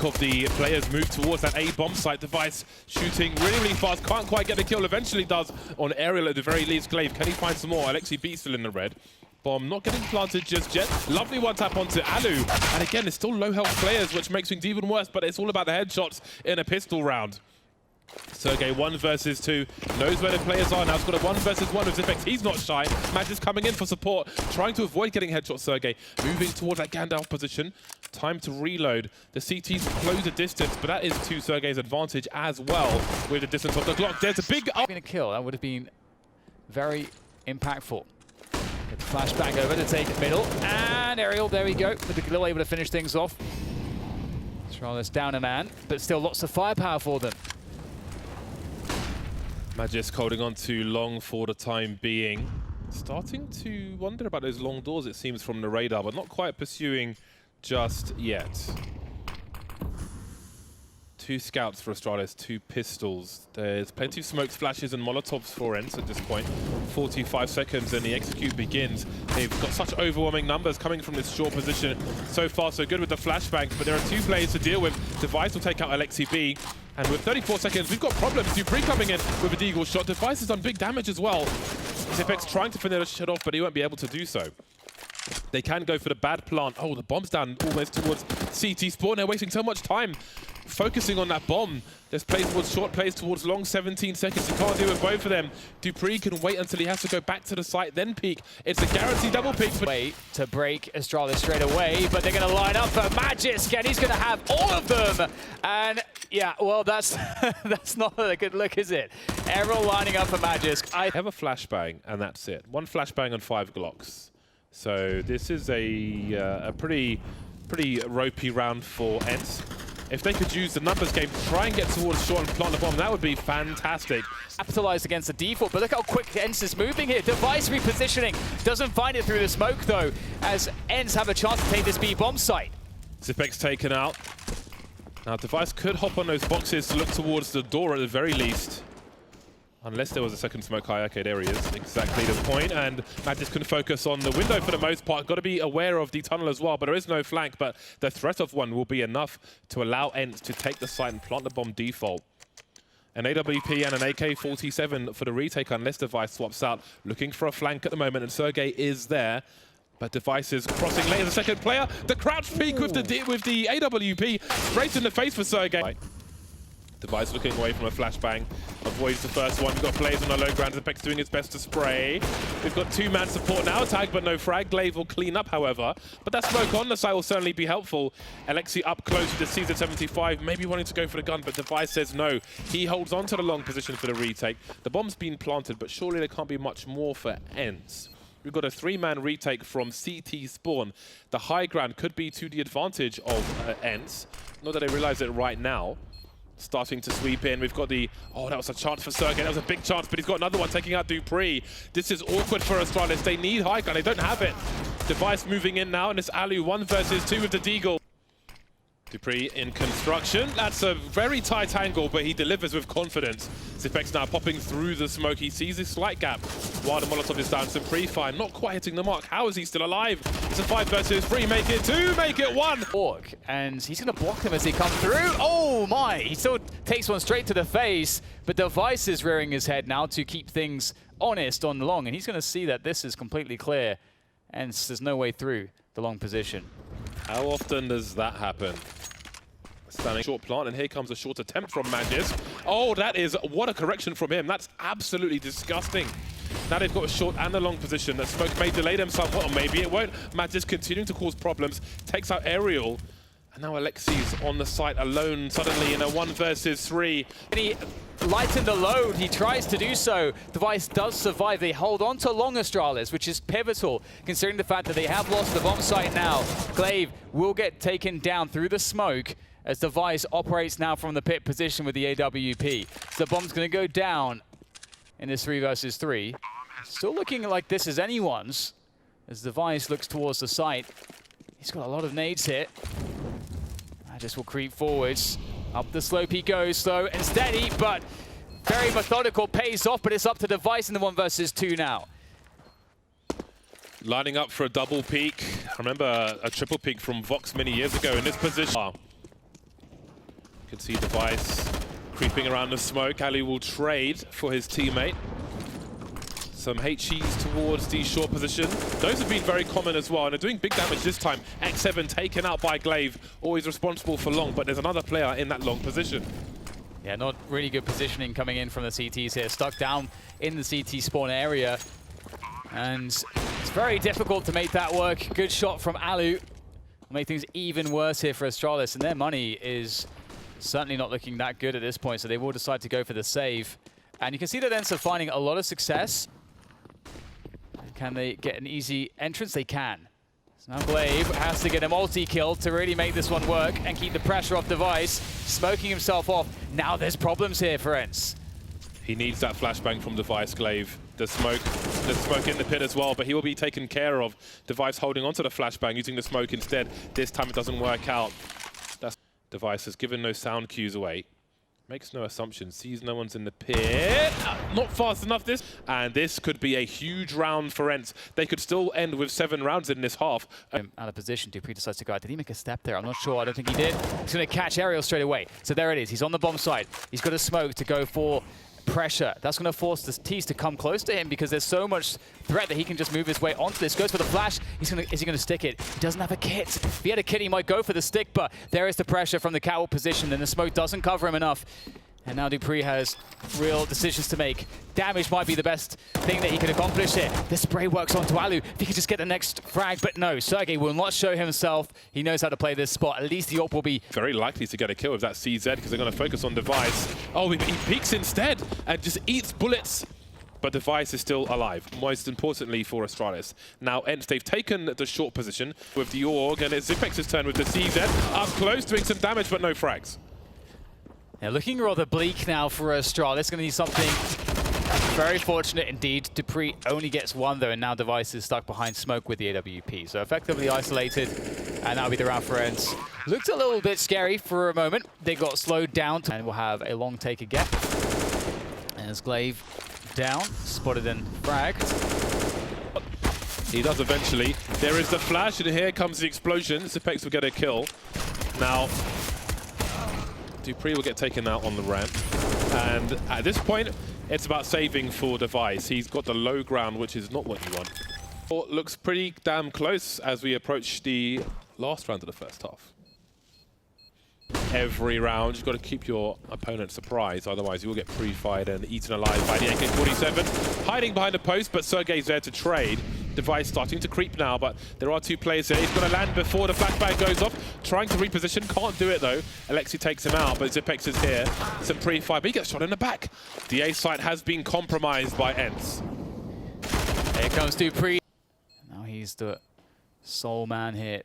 of the players move towards that A bomb site. Device shooting really fast, can't quite get the kill, eventually does on aerial at the very least. Glaive, can he find some more? Alexi B still in the red. Bomb not getting planted just yet. Lovely one tap onto Alu. And again, it's still low health players, which makes things even worse, but it's all about the headshots in a pistol round. csgo 1 versus 2, knows where the players are now. He's got a 1 versus 1 with Zipex. He's not shy. Matt is coming in for support, trying to avoid getting headshots. Sergey moving towards that Gandalf position. Time to reload. The CTs close the distance, but that is to Sergey's advantage as well with the distance of the Glock. There's a big up. A kill, that would have been very impactful. Get the flashback over to take the middle, and aerial, there we go. With the Galil able to finish things off. Astralis down a man, but still lots of firepower for them. Magisk holding on to long for the time being. Starting to wonder about those long doors, it seems, from the radar, but not quite pursuing just yet. 2 scouts for Astralis, 2 pistols. There's plenty of smokes, flashes, and molotovs for ENCE at this point. 45 seconds and the execute begins. They've got such overwhelming numbers coming from this short position. So far, so good with the flashbangs, but there are 2 players to deal with. Device will take out Alexi B. And with 34 seconds, we've got problems. Dupree coming in with a deagle shot. Device has done big damage as well. Zipex trying to finish the shot off, but he won't be able to do so. They can go for the bad plant. Oh, the bomb's down almost towards CT spawn. They're wasting so much time focusing on that bomb. There's plays towards short, plays towards long, 17 seconds. You can't do it both of them. Dupree can wait until he has to go back to the site, then peek. It's a guaranteed double peek. Wait to break Astralis straight away, but they're going to line up for Magisk, and he's going to have all of them. And yeah, well, that's that's not a good look, is it? Errol lining up for Magisk. I have a flashbang, and that's it. 1 flashbang and 5 Glocks. So this is a pretty ropey round for ENCE. If they could use the numbers game to try and get towards short and plant the bomb, that would be fantastic. Capitalized against the default, but look how quick ENCE is moving here. Device repositioning. Doesn't find it through the smoke, though, as ENCE have a chance to take this B bomb site. Zipex taken out. Now, Device could hop on those boxes to look towards the door at the very least. Unless there was a second smoke high. Okay, there he is. Exactly the point. And Magisk can focus on the window for the most part. Got to be aware of the tunnel as well, but there is no flank. But the threat of one will be enough to allow ENCE to take the site and plant the bomb default. An AWP and an AK-47 for the retake unless Device swaps out. Looking for a flank at the moment, and Sergey is there. But Device is crossing late as a second player. The crouch peek with the AWP straight in the face for Sergey. Device looking away from a flashbang, avoids the first one. We've got players on the low ground. Zipex doing his best to spray. We've got 2-man support now, tag, but no frag. Glaive will clean up, however. But that smoke on the side will certainly be helpful. Alexi up close with the Caesar 75, maybe wanting to go for the gun, but Device says no. He holds on to the long position for the retake. The bomb's been planted, but surely there can't be much more for ENCE. We've got a 3-man retake from CT spawn. The high ground could be to the advantage of ENCE. Not that they realize it right now. Starting to sweep in. We've got the... Oh, that was a chance for Sergey. That was a big chance, but he's got another one taking out Dupree. This is awkward for Astralis. They need high ground. They don't have it. Device moving in now, and it's Alu 1 versus 2 with the deagle. Dupree in construction. That's a very tight angle, but he delivers with confidence. Zipex now popping through the smoke. He sees his slight gap while the Molotov is down. Some pre-fire, not quite hitting the mark. How is he still alive? It's a 5 versus 3. Make it 2, make it 1. And he's going to block them as they come through. Oh my! He still takes one straight to the face, but Device is rearing his head now to keep things honest on the long, and he's going to see that this is completely clear, and there's no way through the long position. How often does that happen? Standing short plant, and here comes a short attempt from Magisk. Oh, that is, what a correction from him. That's absolutely disgusting. Now they've got a short and a long position. That smoke may delay them somewhat, or maybe it won't. Magisk continuing to cause problems, takes out aerial. And now Alexi's on the site alone suddenly in a 1 versus 3. And he lightened the load. He tries to do so. Device does survive. They hold on to long Astralis, which is pivotal, considering the fact that they have lost the bomb site now. Glaive will get taken down through the smoke as Device operates now from the pit position with the AWP. So the bomb's going to go down in this 3 versus 3. Still looking like this is anyone's as Device looks towards the site. He's got a lot of nades here. Just will creep forwards. Up the slope he goes, slow and steady, but very methodical, pays off, but it's up to Device in the 1 versus 2 now. Lining up for a double peak. I remember a triple peak from Vox many years ago in this position. You can see Device creeping around the smoke. Ali will trade for his teammate. Some HEs towards the short position. Those have been very common as well, and they're doing big damage this time. X7 taken out by Glaive, always responsible for long, but there's another player in that long position. Yeah, not really good positioning coming in from the CTs here. Stuck down in the CT spawn area. And it's very difficult to make that work. Good shot from Alu. Make things even worse here for Astralis, and their money is certainly not looking that good at this point, so they will decide to go for the save. And you can see that ENCE are finding a lot of success. Can they get an easy entrance? They can. So now Glaive has to get a multi-kill to really make this one work and keep the pressure off Device, smoking himself off. Now there's problems here for ENCE. He needs that flashbang from Device. Glaive. The smoke in the pit as well, but he will be taken care of. Device holding onto the flashbang, using the smoke instead. This time it doesn't work out. That's Device has given no sound cues away. Makes no assumptions, sees no one's in the pit. Not fast enough this. And this could be a huge round for ENCE. They could still end with 7 rounds in this half. Out of position, Dupree decides to go out. Did he make a step there? I'm not sure. I don't think he did. He's going to catch Aerial straight away. So there it is. He's on the bomb side. He's got a smoke to go for pressure. That's going to force the T's to come close to him because there's so much threat that he can just move his way onto this. Goes for the flash. Is he going to stick it? He doesn't have a kit. If he had a kit, he might go for the stick, but there is the pressure from the catwalk position, and the smoke doesn't cover him enough. And now Dupree has real decisions to make. Damage might be the best thing that he can accomplish here. The spray works onto Alu. If he could just get the next frag, but no, csgo will not show himself. He knows how to play this spot. At least the AWP will be very likely to get a kill with that CZ because they're going to focus on Device. Oh, he peeks instead and just eats bullets. But Device is still alive, most importantly for Astralis. Now, ENCE, they've taken the short position with the AUG, and it's Xipex's turn with the CZ. Up close, doing some damage, but no frags. Yeah, looking rather bleak now for Astralis. It's going to need something very fortunate indeed. Dupree only gets 1 though, and now Device is stuck behind smoke with the AWP. So effectively isolated, and that'll be the round for ENCE. Looked a little bit scary for a moment. They got slowed down, and we'll have a long take again. As Glaive down, spotted and fragged. He does eventually. There is the flash, and here comes the explosion. Xipex will get a kill. Now, Dupree will get taken out on the ramp. And at this point, it's about saving for Device. He's got the low ground, which is not what you want. It looks pretty damn close as we approach the last round of the first half. Every round, you've got to keep your opponent surprised, otherwise you will get pre-fired and eaten alive by the AK-47. Hiding behind a post, but csgo's there to trade. Device starting to creep now, but there are 2 players there. He's got to land before the flashbang goes off. Trying to reposition, can't do it though. Alexi takes him out, but Xipex is here. Some pre-fire, but he gets shot in the back. The A site has been compromised by ENCE. Here comes Dupree. Now he's the sole man here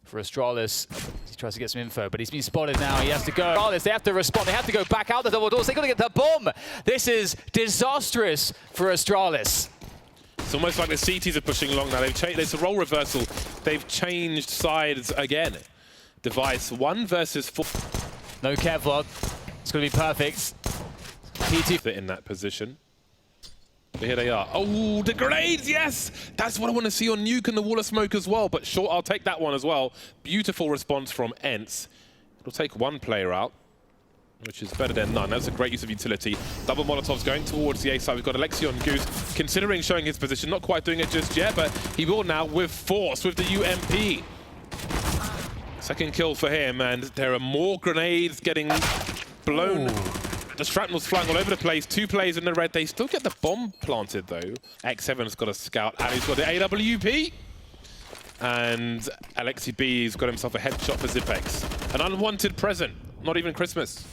for Astralis. He tries to get some info, but he's been spotted now. He has to go. Astralis, they have to respond. They have to go back out the double doors. They've got to get the bomb. This is disastrous for Astralis. It's almost like the CTs are pushing along now. There's a role reversal. They've changed sides again. Device 1 versus 4. No Kevlar. It's going to be perfect. P2 in that position. But here they are. Oh, the grenades, yes! That's what I want to see on Nuke and the wall of smoke as well. But sure, I'll take that one as well. Beautiful response from ENCE. It'll take 1 player out, which is better than none. That's a great use of utility. Double Molotovs going towards the A side. We've got Alexi on Goose, considering showing his position. Not quite doing it just yet, but he will now with force with the UMP. Second kill for him, and there are more grenades getting blown. Ooh. The shrapnel's flying all over the place. 2 players in the red. They still get the bomb planted, though. X7's got a scout, and he's got the AWP. And Alexi B's got himself a headshot for Xipex. An unwanted present. Not even Christmas.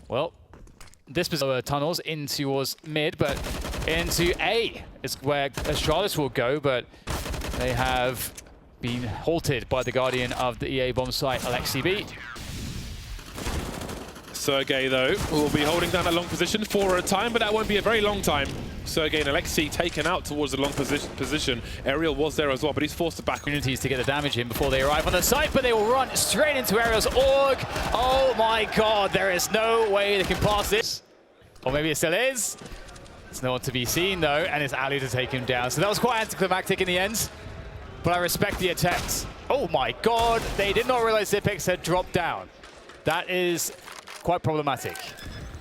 Well, this was tunnels in towards mid, but into A is where Astralis will go, but they have been halted by the guardian of the EA bomb site, Alexi B. csgo, though, will be holding down a long position for a time, but that won't be a very long time. csgo and Alexi taken out towards the long position. Aerial was there as well, but he's forced to back. Opportunities to get the damage in before they arrive on the site, but they will run straight into Aerial's AUG. Oh my god, there is no way they can pass this. Or maybe it still is. It's no one to be seen though, and it's Ali to take him down. So that was quite anticlimactic in the end. but I respect the attempts. Oh my god, they did not realize Zipex had dropped down. That is quite problematic.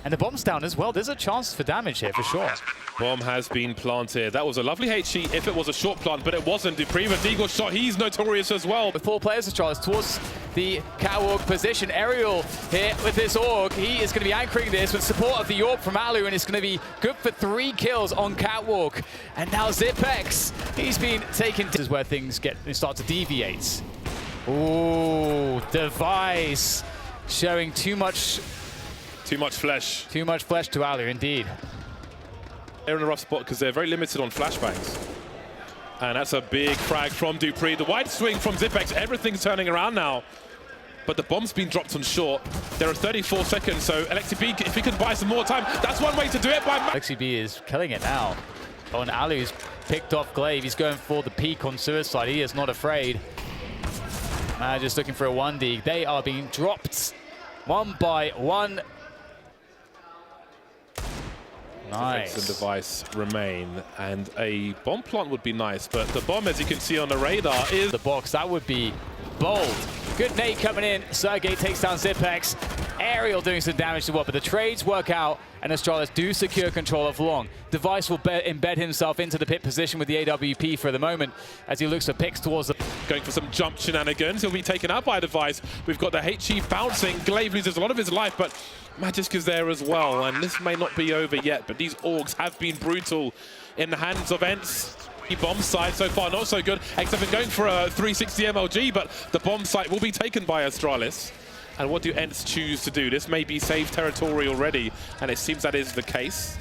And the bomb's down as well. There's a chance for damage here for sure. Bomb has been planted. That was a lovely HE if it was a short plant, but it wasn't. Dupree with Eagle shot. He's notorious as well. With 4 players, Astralis towards the catwalk position. Aerial here with this AUG. He is going to be anchoring this with support of the AUG from Alu, and it's going to be good for 3 kills on catwalk. And now Zipex, he's been taken. This is where things start to deviate. Ooh, Device showing too much flesh. Too much flesh to Alu, indeed. They're in a rough spot because they're very limited on flashbangs. And that's a big frag from Dupree. The wide swing from Zipex. Everything's turning around now. But the bomb's been dropped on short. There are 34 seconds, so LXB, if he can buy some more time, that's one way to do it. LXB is killing it now. Oh, and Alu's picked off Glaive. He's going for the peak on Suicide. He is not afraid. Just looking for a 1D. They are being dropped one by one. Nice. And Device remain, and a bomb plant would be nice, but the bomb, as you can see on the radar, is the box. That would be bold. Good nade coming in. Sergey takes down Zipex. Aerial doing some damage to what, but the trades work out, and Astralis do secure control of long. Device will embed himself into the pit position with the AWP for the moment as he looks for picks towards the... Going for some jump shenanigans. He'll be taken out by Device. We've got the HE bouncing. Glaive loses a lot of his life, but Magisk is there as well, and this may not be over yet, but these AUGs have been brutal in the hands of ENCE. Bomb site so far not so good, except for going for a 360 MLG, but the bomb site will be taken by Astralis. And what do ENCE choose to do? This may be safe territory already, and it seems that is the case.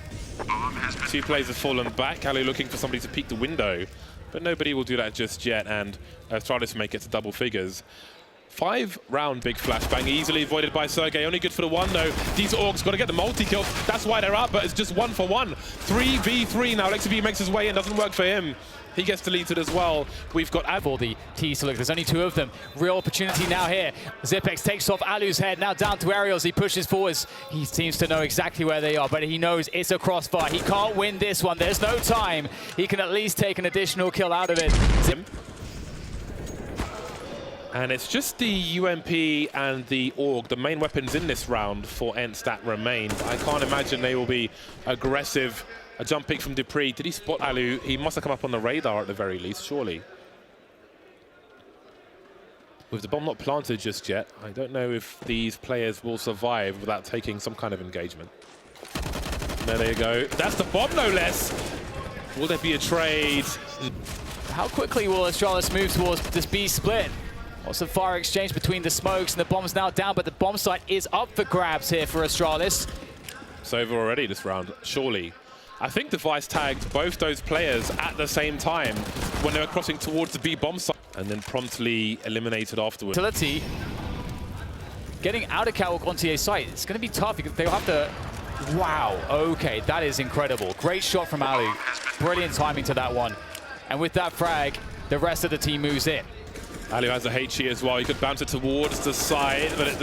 2 players have fallen back. Alu looking for somebody to peek the window, but nobody will do that just yet, and Astralis make it to double figures. 5-round big flashbang, easily avoided by Sergey. Only good for the 1 though. These AUGs got to get the multi-kill. That's why they're up, but it's just 1 for 1. 3v3 now. LXB makes his way in, doesn't work for him. He gets deleted as well. We've got for the T's to look. There's only 2 of them. Real opportunity now here. Zipex takes off Alu's head. Now down to Aerials. He pushes forwards. He seems to know exactly where they are, but he knows it's a crossfire. He can't win this one. There's no time. He can at least take an additional kill out of it. And it's just the UMP and the AUG, the main weapons in this round for ENCE that remain. I can't imagine they will be aggressive. A jump pick from Dupree. Did he spot Alu? He must have come up on the radar at the very least, surely. With the bomb not planted just yet, I don't know if these players will survive without taking some kind of engagement. There you go. That's the bomb, no less. Will there be a trade? How quickly will Astralis move towards this B split? Lots of fire exchange between the smokes, and the bomb's now down, but the bomb site is up for grabs here for Astralis. It's over already this round, surely. I think Device tagged both those players at the same time when they were crossing towards the B bomb site, and then promptly eliminated afterwards. Utility getting out of catwalk onto a site. It's going to be tough because they'll have to... Wow, okay, that is incredible. Great shot from Alu. Brilliant timing to that one. And with that frag, the rest of the team moves in. Alu has a HE as well. He could bounce it towards the side, but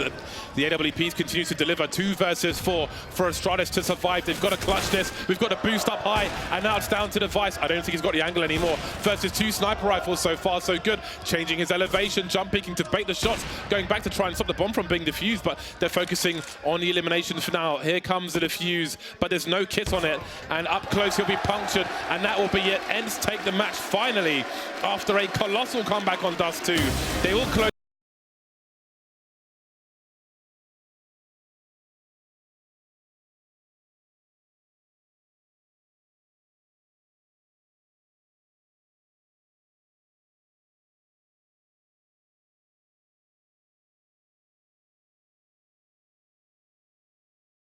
the AWPs continue to deliver. 2 versus 4 for Astralis to survive. They've got to clutch this. We've got to boost up high, and now it's down to Device. I don't think he's got the angle anymore. Versus 2 sniper rifles so far, so good. Changing his elevation, jump peeking to bait the shots, going back to try and stop the bomb from being defused, but they're focusing on the elimination for now. Here comes the defuse, but there's no kit on it, and up close he'll be punctured, and that will be it. ENCE take the match finally after a colossal comeback on Dust2. They will close.